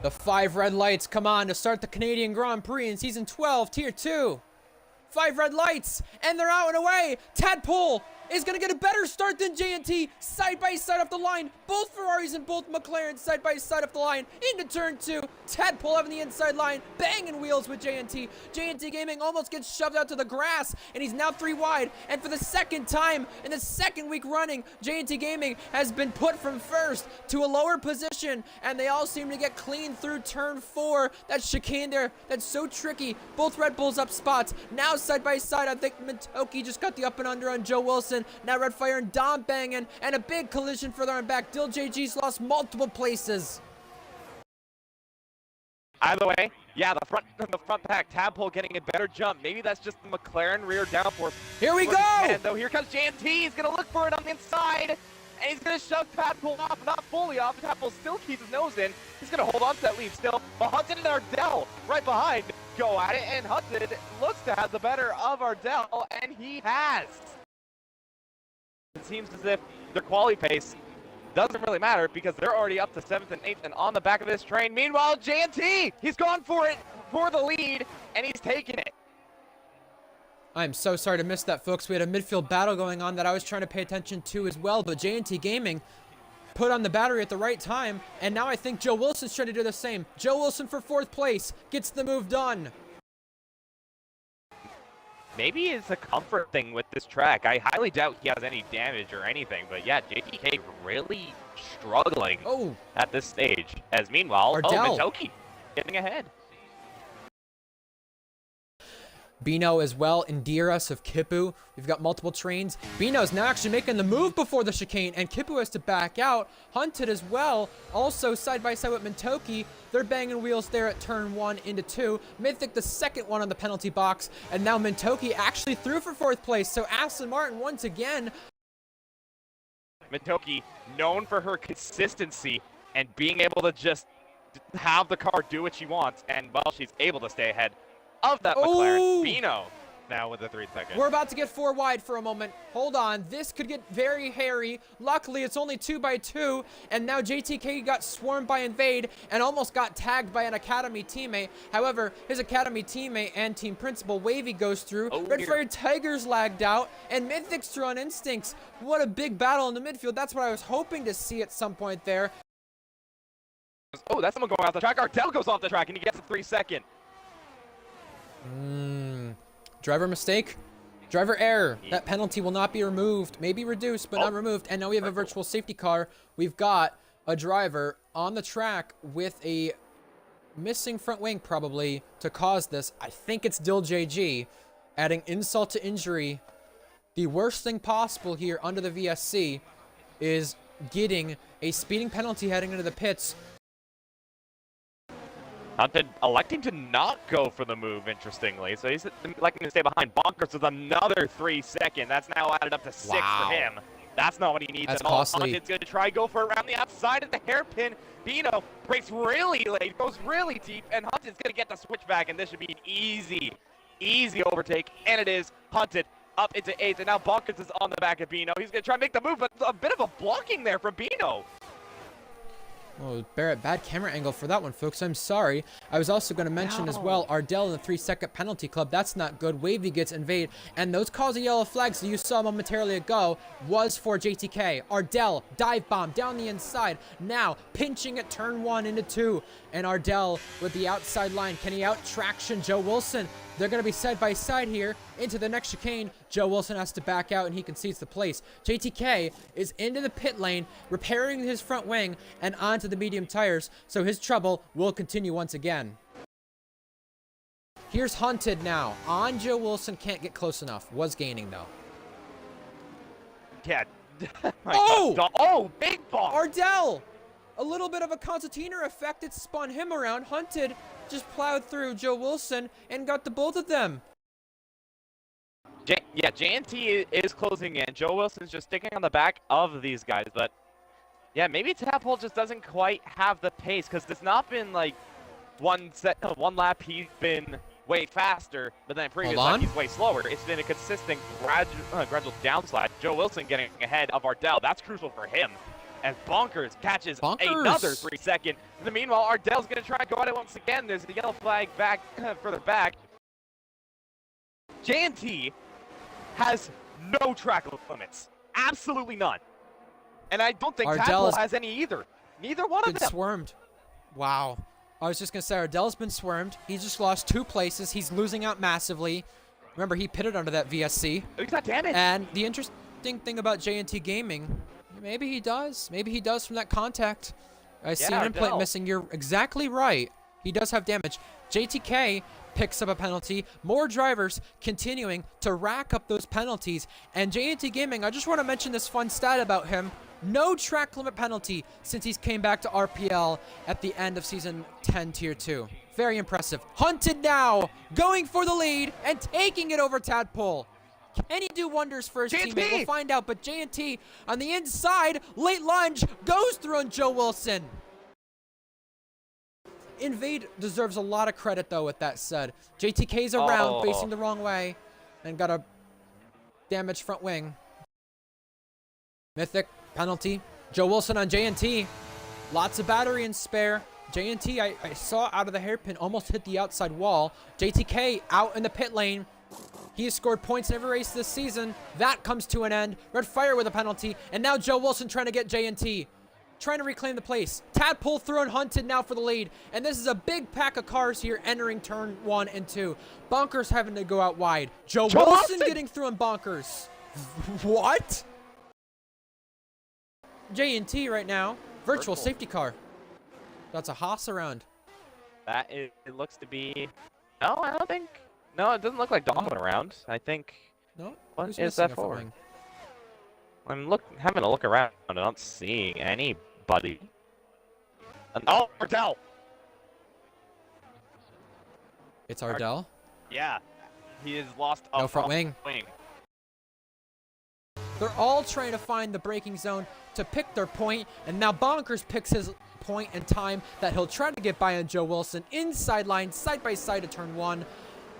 The 5 red lights come on to start the Canadian Grand Prix in Season 12, Tier 2. 5 red lights, and they're out and away. Tadpole is going to get a better start than JNT. Side by side off the line. Both Ferraris and both McLarens side by side off the line. Into turn 2. Tadpole having the inside line. Banging wheels with JNT. JNT Gaming almost gets shoved out to the grass, and he's now 3 wide. And for the second time in the second week running, JNT Gaming has been put from first to a lower position, and they all seem to get clean through turn 4. That chicane there, that's so tricky. Both Red Bulls up spots. Now side by side, I think Matoki just got the up and under on Joe Wilson. Now Redfire and Dom banging, and a big collision further on back. Dill JG's lost multiple places. Either way, yeah, the front pack, Tadpole getting a better jump. Maybe that's just the McLaren rear downforce. Here we go! And though here comes JNT, he's gonna look for it on the inside, and he's gonna shove Tadpole off, not fully off. Tadpole still keeps his nose in. He's gonna hold on to that lead still. But Hunted and Ardell right behind go at it, and Hunted looks to have the better of Ardell, and he has. It seems as if their quality pace doesn't really matter because they're already up to 7th and 8th and on the back of this train. Meanwhile, JNT, he's gone for it for the lead, and he's taking it. I'm so sorry to miss that, folks. We had a midfield battle going on that I was trying to pay attention to as well, but JNT Gaming put on the battery at the right time, and now I think Joe Wilson's trying to do the same. Joe Wilson for 4th place, gets the move done. Maybe it's a comfort thing with this track. I highly doubt he has any damage or anything, but yeah, JTK really struggling at this stage. As meanwhile, Matoki getting ahead. Bino as well, Indiras of Kipu. We've got multiple trains. Bino's now actually making the move before the chicane, and Kipu has to back out. Hunted as well, also side by side with Matoki. They're banging wheels there at turn 1 into 2. Mythic the second one on the penalty box, and now Matoki actually through for 4th place. So Aston Martin once again. Matoki known for her consistency and being able to just have the car do what she wants, and well, she's able to stay ahead of that McLaren. Bino now with the 3 seconds. We're about to get 4 wide for a moment. Hold on. This could get very hairy. Luckily, it's only 2 by 2. And now JTK got swarmed by Invade and almost got tagged by an Academy teammate. However, his Academy teammate and team principal, Wavy, goes through. Redfire Tigers lagged out. And Mythic's through on Instincts. What a big battle in the midfield. That's what I was hoping to see at some point there. Oh, that's someone going off the track. Ardell goes off the track and he gets a 3 second. Driver mistake, driver error. That penalty will not be removed, maybe reduced, but not removed. And now we have a virtual safety car. We've got a driver on the track with a missing front wing probably to cause this. I think it's Dill JG, adding insult to injury. The worst thing possible here under the VSC is getting a speeding penalty heading into the pits. Hunted electing to not go for the move, interestingly. So he's electing to stay behind. Bonkers with another 3 second. That's now added up to 6 for him. That's not what he needs at all. Hunted's going to try go for around the outside of the hairpin. Bino breaks really late, goes really deep, and Hunted's going to get the switchback, and this should be an easy overtake. And it is. Hunted up into 8th, and now Bonkers is on the back of Bino. He's going to try and make the move, but a bit of a blocking there from Bino. Oh, Barrett, bad camera angle for that one, folks. I'm sorry. I was also going to mention as well, Ardell in the 3 second penalty club. That's not good. Wavy gets Invade, and those calls of yellow flags that you saw momentarily ago was for JTK. Ardell, dive bomb down the inside. Now, pinching at turn 1 into 2. And Ardell with the outside line. Can he out traction Joe Wilson? They're going to be side by side here into the next chicane. Joe Wilson has to back out and he concedes the place. JTK is into the pit lane, repairing his front wing and onto the medium tires. So his trouble will continue once again. Here's Hunted now on Joe Wilson. Can't get close enough. Was gaining though. Yeah. Big ball. Ardell. A little bit of a concertina effect. It spun him around. Hunted just plowed through Joe Wilson and got the both of them. Yeah, JNT is closing in. Joe Wilson's just sticking on the back of these guys, but yeah, maybe Tadpole just doesn't quite have the pace because it's not been like one lap he's been way faster, but then previous lap he's way slower. It's been a consistent gradual downslide. Joe Wilson getting ahead of Ardell. That's crucial for him. as Bonkers catches Bonkers. another 3-second. In the meanwhile, Ardell's going to try to go at it once again. There's a yellow flag back further back. J&T has no track limits. Absolutely none. And I don't think Tadpole has any either. Neither one of them. Swarmed. Wow. I was just going to say, Ardell's been swarmed. He just lost 2 places. He's losing out massively. Remember, he pitted under that VSC. Oh, he's got damage. And the interesting thing about J&T Gaming, maybe he does. Maybe he does from that contact. I see an implant missing. You're exactly right. He does have damage. JTK picks up a penalty. More drivers continuing to rack up those penalties. And J&T Gaming, I just want to mention this fun stat about him. No track limit penalty since he's came back to RPL at the end of Season 10 Tier 2. Very impressive. Hunted now, going for the lead and taking it over Tadpole. Can he do wonders for his teammate? We'll find out, but J&T on the inside, late lunge, goes through on Joe Wilson. Invade deserves a lot of credit, though, with that said. JTK's around, facing the wrong way, and got a damaged front wing. Mythic penalty. Joe Wilson on J&T. Lots of battery and spare. J&T, I saw out of the hairpin, almost hit the outside wall. JTK out in the pit lane. He has scored points in every race this season. That comes to an end. Red Fire with a penalty. And now Joe Wilson trying to get J&T. Trying to reclaim the place. Tadpole through and Hunted now for the lead. And this is a big pack of cars here entering turn 1 and 2. Bonkers having to go out wide. Joe Wilson getting through on Bonkers. What? J&T right now. Virtual safety car. That's a Haas around. That it looks to be... No, I don't think... No, it doesn't look like Dom went around. I think... No? What is that for? I'm having a look around and I'm not seeing anybody. Oh, Ardell! It's Ardell? Yeah. He has lost a front wing. They're all trying to find the braking zone to pick their point, and now Bonkers picks his point and time that he'll try to get by on Joe Wilson. Inside line, side by side to turn 1.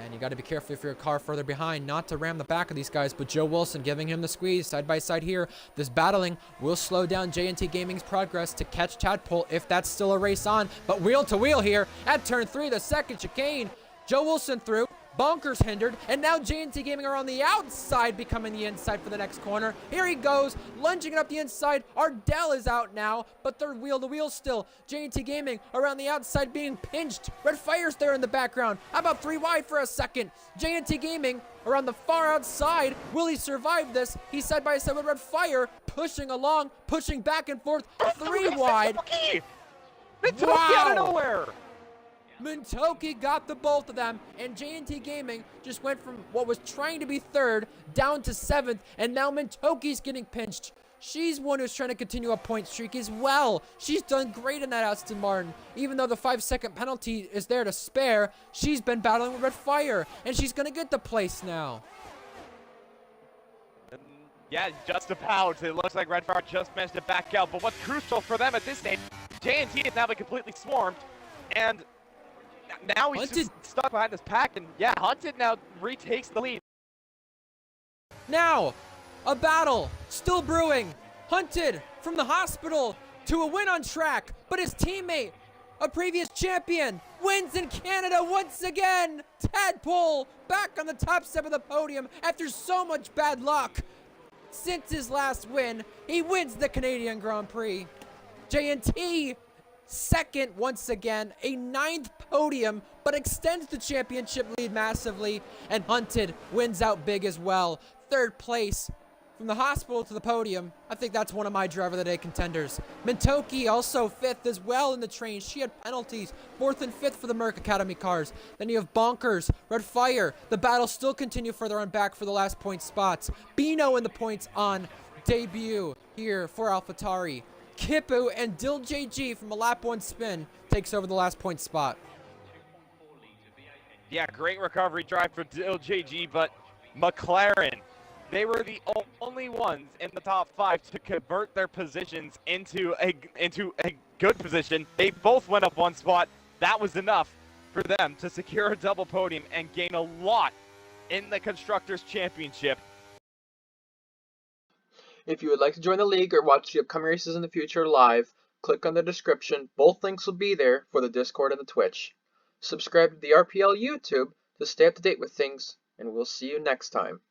And you got to be careful if you're a car further behind not to ram the back of these guys, but Joe Wilson giving him the squeeze side by side here. This battling will slow down J&T Gaming's progress to catch Tadpole if that's still a race on. But wheel to wheel here at turn 3, the second chicane. Joe Wilson through. Bonkers hindered, and now J&T Gaming are on the outside, becoming the inside for the next corner. Here he goes, lunging it up the inside. Ardell is out now, but they're wheel to wheel still. J&T Gaming around the outside being pinched. Red Fire's there in the background. How about 3 wide for a second? J&T Gaming around the far outside. Will he survive this? He's side by side with Red Fire, pushing along, pushing back and forth. 3 wide. They took out of nowhere. Mintoki got the both of them, and J&T Gaming just went from what was trying to be 3rd down to 7th, and now Mintoki's getting pinched. She's one who's trying to continue a point streak as well. She's done great in that Aston Martin. Even though the 5-second penalty is there to spare, she's been battling with Red Fire, and she's going to get the place now. Yeah, just about. It looks like Red Fire just managed to back out, but what's crucial for them at this stage, J&T is now been completely swarmed, and now he's just stuck behind this pack, and yeah, Hunted now retakes the lead. Now, a battle still brewing. Hunted from the hospital to a win on track, but his teammate, a previous champion, wins in Canada once again. Tadpole back on the top step of the podium after so much bad luck. Since his last win, he wins the Canadian Grand Prix. J&T second once again, a 9th podium, but extends the championship lead massively, and Hunted wins out big as well. 3rd place from the hospital to the podium. I think that's one of my driver of the day contenders. Mintoki also 5th as well in the train. She had penalties. 4th and 5th for the Merc Academy cars. Then you have Bonkers, Red Fire. The battle still continue further on back for the last point spots. Bino in the points on debut here for AlphaTauri. Kipu and Dil JG from a lap 1 spin takes over the last point spot. Yeah, great recovery drive for Dil JG, but McLaren, they were the only ones in the top 5 to convert their positions into a good position. They both went up 1 spot. That was enough for them to secure a double podium and gain a lot in the Constructors' Championship. If you would like to join the league or watch the upcoming races in the future live, click on the description. Both links will be there for the Discord and the Twitch. Subscribe to the RPL YouTube to stay up to date with things, and we'll see you next time.